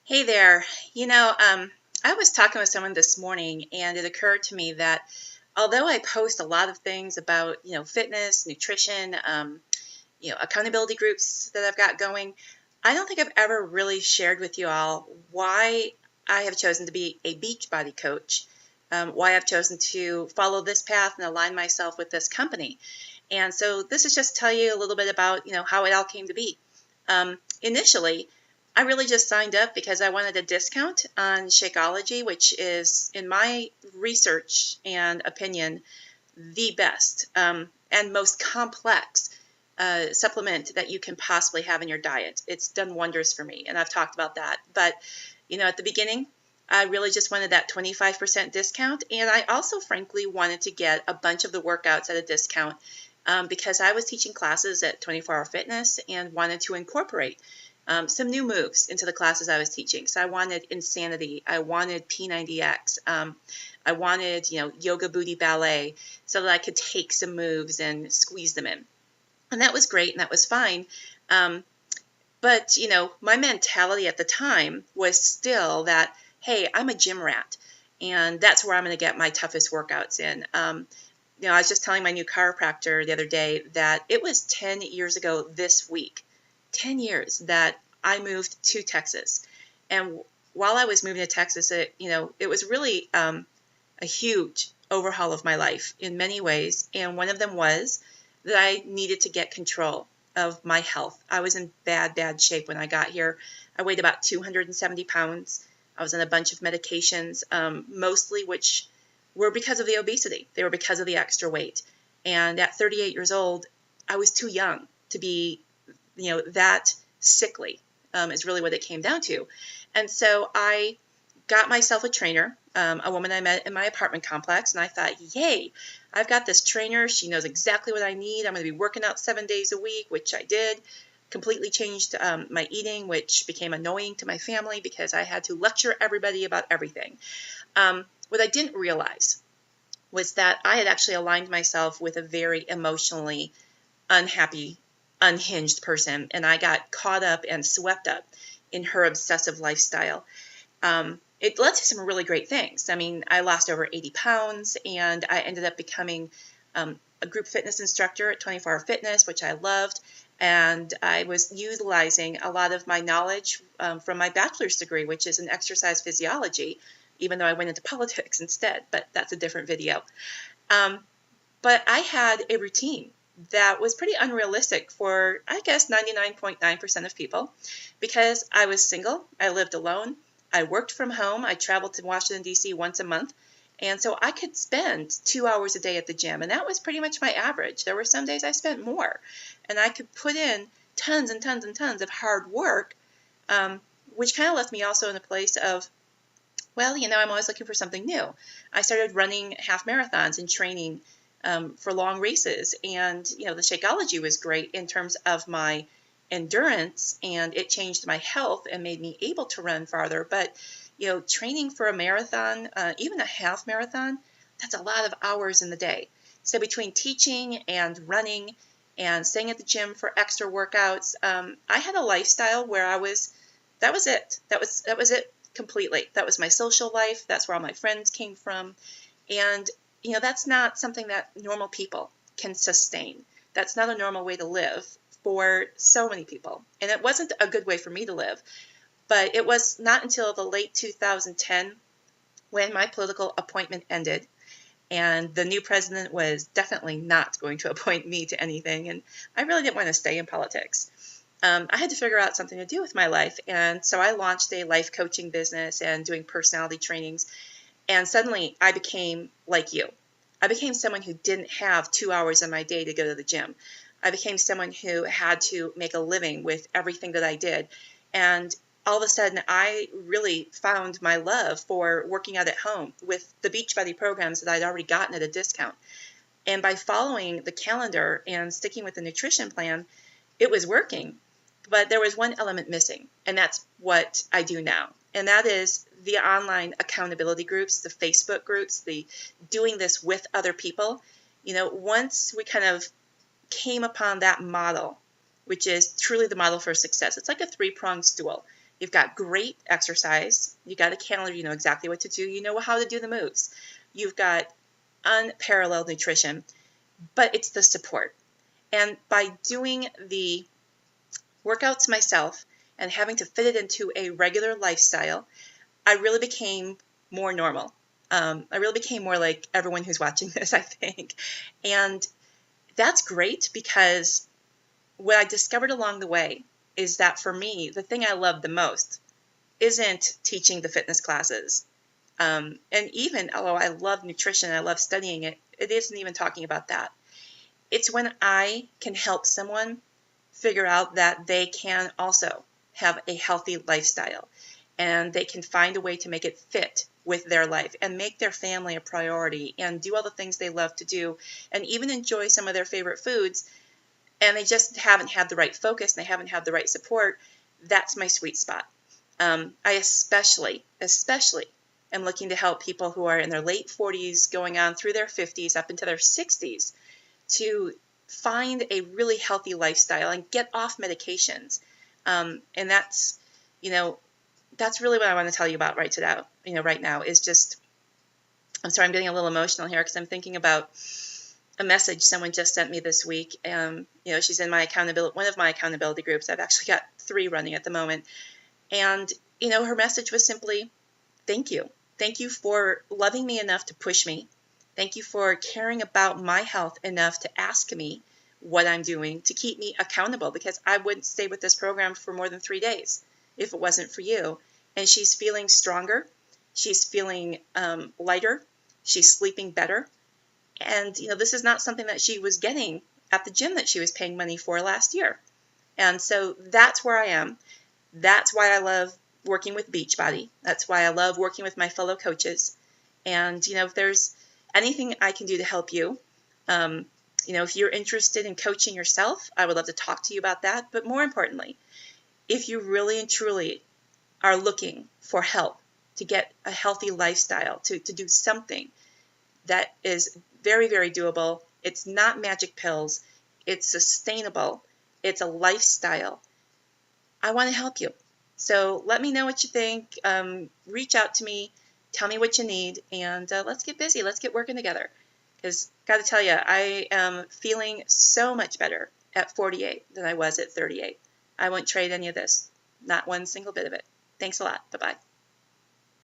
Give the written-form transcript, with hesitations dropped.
Hey there. I was talking with someone this morning, and it occurred to me that although I post a lot of things about, fitness, nutrition, accountability groups that I've got going, I don't think I've ever really shared with you all why I have chosen to be a Beachbody coach, why I've chosen to follow this path and align myself with this company. And so this is just to tell you a little bit about, how it all came to be. Initially, I really just signed up because I wanted a discount on Shakeology, which is, in my research and opinion, the best and most complex supplement that you can possibly have in your diet. It's done wonders for me, and I've talked about that. But, at the beginning, I really just wanted that 25% discount, and I also, frankly, wanted to get a bunch of the workouts at a discount because I was teaching classes at 24 Hour Fitness and wanted to incorporate some new moves into the classes I was teaching. So I wanted Insanity, I wanted P90X, I wanted, Yoga Booty Ballet, so that I could take some moves and squeeze them in. And that was great, and that was fine. But, my mentality at the time was still that, hey, I'm a gym rat, and that's where I'm going to get my toughest workouts in. I was just telling my new chiropractor the other day that it was 10 years ago this week, 10 years that I moved to Texas. And while I was moving to Texas, it was really a huge overhaul of my life in many ways. And one of them was that I needed to get control of my health. I was in bad shape when I got here. I weighed about 270 pounds. I was on a bunch of medications, mostly which were because of the obesity. They were because of the extra weight. And at 38 years old, I was too young to be, that sickly, is really what it came down to. And so I got myself a trainer, a woman I met in my apartment complex, and I thought, yay, I've got this trainer. She knows exactly what I need. I'm going to be working out 7 days a week, which I did. Completely changed my eating, which became annoying to my family because I had to lecture everybody about everything. What I didn't realize was that I had actually aligned myself with a very emotionally unhappy, unhinged person, and I got caught up and swept up in her obsessive lifestyle. It led to some really great things. I mean, I lost over 80 pounds, and I ended up becoming a group fitness instructor at 24 Hour Fitness, which I loved. And I was utilizing a lot of my knowledge from my bachelor's degree, which is in exercise physiology, even though I went into politics instead, but that's a different video. But I had a routine that was pretty unrealistic for, I guess, 99.9% of people because I was single, I lived alone, I worked from home, I traveled to Washington, D.C. once a month, and so I could spend 2 hours a day at the gym, and that was pretty much my average. There were some days I spent more, and I could put in tons and tons and tons of hard work, which kind of left me also in a place of, well, I'm always looking for something new. I started running half marathons and training for long races. And, the Shakeology was great in terms of my endurance, and it changed my health and made me able to run farther. But, training for a marathon, even a half marathon, that's a lot of hours in the day. So between teaching and running and staying at the gym for extra workouts, I had a lifestyle where that was it. That was it completely. That was my social life. That's where all my friends came from. And, that's not something that normal people can sustain. That's not a normal way to live for so many people. And it wasn't a good way for me to live. But it was not until the late 2010 when my political appointment ended. And the new president was definitely not going to appoint me to anything. And I really didn't want to stay in politics. I had to figure out something to do with my life. And so I launched a life coaching business and doing personality trainings. And suddenly I became like you. I became someone who didn't have 2 hours in my day to go to the gym. I became someone who had to make a living with everything that I did. And all of a sudden, I really found my love for working out at home with the Beachbody programs that I'd already gotten at a discount. And by following the calendar and sticking with the nutrition plan, it was working. But there was one element missing, and that's what I do now. And that is the online accountability groups, the Facebook groups, the doing this with other people. Once we kind of came upon that model, which is truly the model for success, it's like a three-pronged stool. You've got great exercise. You got a calendar. You know exactly what to do. You know how to do the moves. You've got unparalleled nutrition, but it's the support. And by doing the workouts myself and having to fit it into a regular lifestyle, I really became more normal. I really became more like everyone who's watching this, I think. And that's great because what I discovered along the way is that for me, the thing I love the most isn't teaching the fitness classes. And even, although I love nutrition and I love studying it, it isn't even talking about that. It's when I can help someone figure out that they can also have a healthy lifestyle and they can find a way to make it fit with their life and make their family a priority and do all the things they love to do and even enjoy some of their favorite foods, and they just haven't had the right focus and they haven't had the right support. That's my sweet spot. I especially am looking to help people who are in their late 40s going on through their 50s up into their 60s to find a really healthy lifestyle and get off medications. And that's, that's really what I want to tell you about right now is just, I'm sorry, I'm getting a little emotional here because I'm thinking about a message someone just sent me this week. She's in one of my accountability groups. I've actually got 3 running at the moment. And, her message was simply, thank you. Thank you for loving me enough to push me. Thank you for caring about my health enough to ask me what I'm doing to keep me accountable, because I wouldn't stay with this program for more than 3 days if it wasn't for you. And she's feeling stronger. She's feeling lighter. She's sleeping better. And, this is not something that she was getting at the gym that she was paying money for last year. And so that's where I am. That's why I love working with Beachbody. That's why I love working with my fellow coaches. And, if there's anything I can do to help you, if you're interested in coaching yourself, I would love to talk to you about that. But more importantly, if you really and truly are looking for help to get a healthy lifestyle, to do something that is very, very doable, it's not magic pills, it's sustainable, it's a lifestyle, I want to help you. So let me know what you think. Reach out to me. Tell me what you need. And let's get busy. Let's get working together. Because got to tell you, I am feeling so much better at 48 than I was at 38. I won't trade any of this. Not one single bit of it. Thanks a lot. Bye-bye.